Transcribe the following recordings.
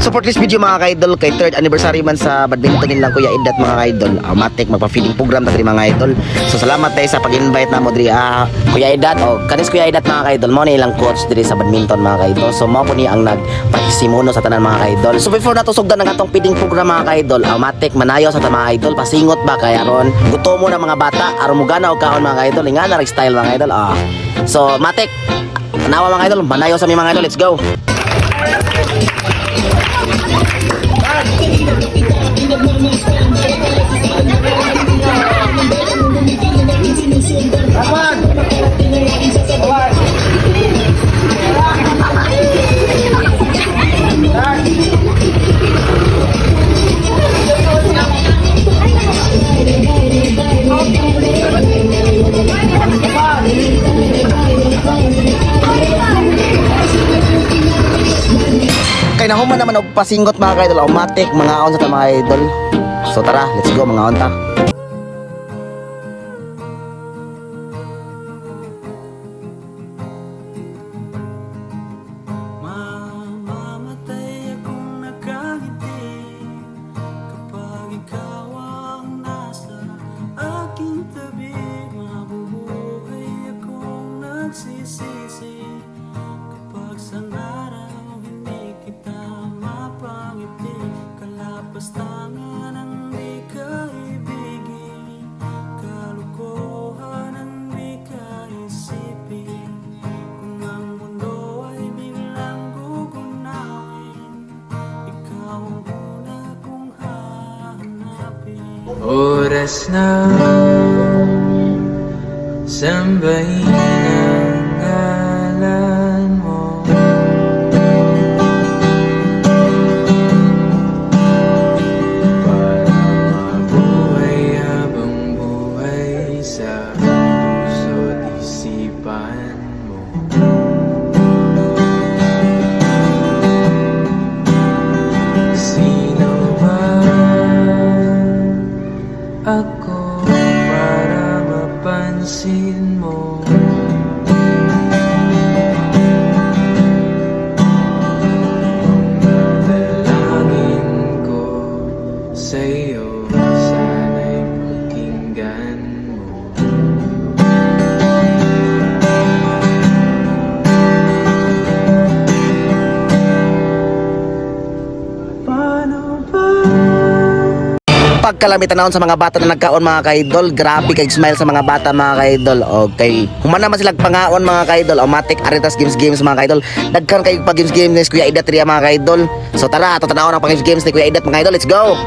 Support this video mga ka-idol kay 3rd anniversary man sa badminton nilang Kuya Idat mga ka-idol. Matik magpa-feeding program ta mga ka-idol. So salamat tayo sa pag-invite na mo diri Kuya Idat o kanis Kuya Idat mga ka-idol mo ni ilang coach diri sa badminton mga ka-idol. So mao po ni ang nagpahisimuno sa tanan mga ka-idol. So before nato sugdan ang atong feeding program mga ka-idol, matik manayo sa tanan mga ka-idol, pasingot ba kay aron gutom mo na mga bata aron mugana og kaon mga ka-idol, nga na style mga ka-idol. So matik nawa mga ka-idol, manayo sa mi mga ka-idol, let's go. Kay nahuman naman og pasingot mga ka-idol, automatic mga on sa ta mga idol. So tara, let's go mga on ta. Mamamatay akong nakangiti kapag ikaw ang nasa aking tabi. Mabubuhay akong nagsisisi kapag sa araw hindi kita mapangiti. Kalapastangan ang di kaibigin, kalukuhan ang di kaisipin. Kung ang mundo ay biglang gugunawin, ikaw ang una kong hahanapin. Oras na sambahin ang ngalan mo. Para mabuhay habang buhay sa puso't isipan mo. Sino ba ako para mapansin mo? Ang dalangin ko sa'yo, sana'y pakinggan mo. Paano ba? Pagkalamitan naon sa mga bata na nagkaon mga ka-idol, grabe kay smile sa mga bata mga ka-idol. Okay, human naman sila pangaon mga ka-idol, automatic aritas games mga ka-idol. Dagkan kay pag games ni Kuya Idat riya mga ka-idol. So tara, ato tanawon ang pag games ni Kuya Idat mga ka-idol, let's go.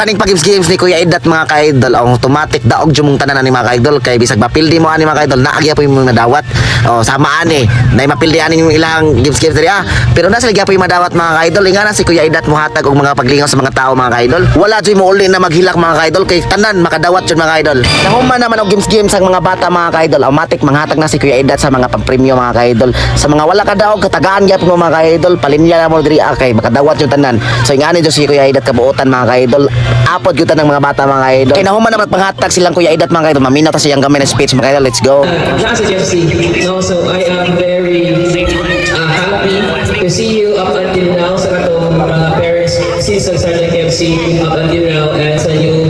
kaning pag-games ni Kuya Idat mga ka-idol, ang automatic daog jud mong tanan ni mga ka-idol kay bisag mapildi mo ani mga ka-idol naagya po yung madawat. Oh, sama ani. Nay mapildi ani yung ilang games diri pero nasa ligya po yung madawat mga ka-idol. Ingana si Kuya Idat mo hatag og mga paglingaw sa mga tao mga ka-idol. Wala jud mo uli na maghilak mga ka-idol kay tanan makadawat jud mga ka-idol. Nahuman naman og games ang mga bata mga ka-idol. Automatic manghatag na si Kuya Idat sa mga pampremyo mga ka-idol. Sa mga wala kadaog katagaan gyapon mo mga ka-idol, palinya na mo diri kay makadawat jud tanan. So ingani jud si Kuya Idat kabuotan mga ka-idol. Apod gyud ng mga bata mga ka-idol. Kay nahuman naman panghatag silang Kuya Idat mga ka-idol. Maminaw ta siyang gamay na speech mga ka-idol. Let's go. Nasa Jeffsy. No, so I am very happy to see you up until now sa katong parents since sa Sergeant KFC up until now and sa new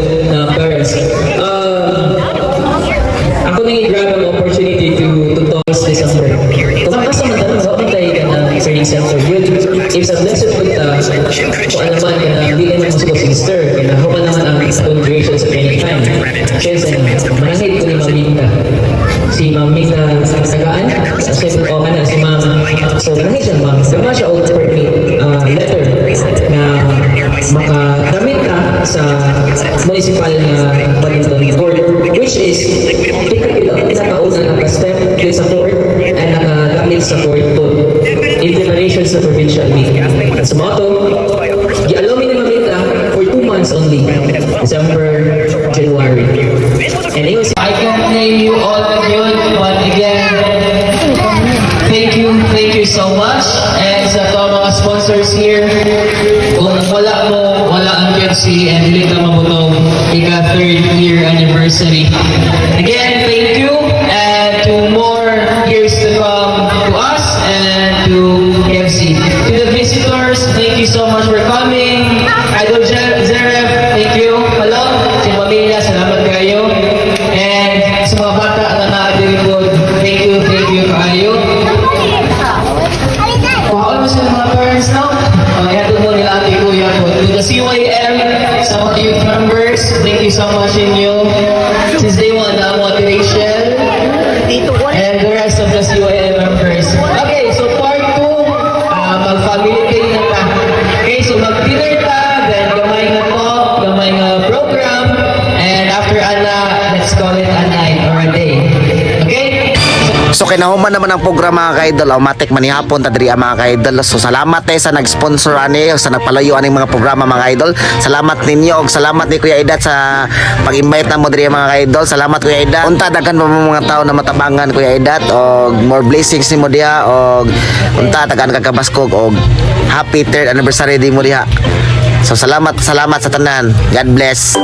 parents. Ako nang i-grab ang opportunity to talk this December. Tumakas naman tayo, huwag tayo ka na training center. If sa blessed po kung ano man, hindi ka naman sa sister, kaya ako pa naman ang congregation sa training time. Siyempre, manahid ko ni Maminta. Si Maminta sagaan, siyempre, o ano, si Mama. So, manahid siya, Mama. Gama siya over me letter na makadamit ka sa municipal na Badminton Court, which is pinakauna naka-step din sa court and nakadamit sa court to implementation sa provincial meeting. Sa mga to, i-allow me na Maminta for 2 months only, December, January. And it was, I can't name you all of you, but again, thank you so much. And sa to mga sponsors here, kung wala mo, wala ang KFC and hindi ka mabutong ika 3rd year anniversary. Again, thank you and to more years to come to us and to KFC. To the visitors, thank you so much for coming. Idol Zeref, thank you. Hello, si Pamilya, salamat kayo. And sa mga bata na nakadiripod, thank you kayo. All mo sila mga parents now. Ihatod mo nila ate kuya ko. To the CYM, sa mga youth members, thank you so much inyo. Since day one, na motivation. And the rest of the CYM members. Okay, so part 2, mag-family day na ta. Okay, so mag-dinner ta, then gamay nga talk, gamay nga program, and after ana, let's call it a night or a day. Okay? So kinahuman naman ang programa mga ka-idol, automatic manihapon ta diri mga ka-idol. So salamat sa nag-sponsor ani sa nagpalayo aning mga programa mga ka-idol. Salamat ninyo og salamat ni Kuya Idat sa pag-invite namo diri mga ka-idol. Salamat Kuya Idat. Unta daghan pa mga tao na matabangan Kuya Idat og more blessings nimo diha og unta daghan ka kabaskog og happy 3rd anniversary di mo diha. So salamat sa tanan. God bless.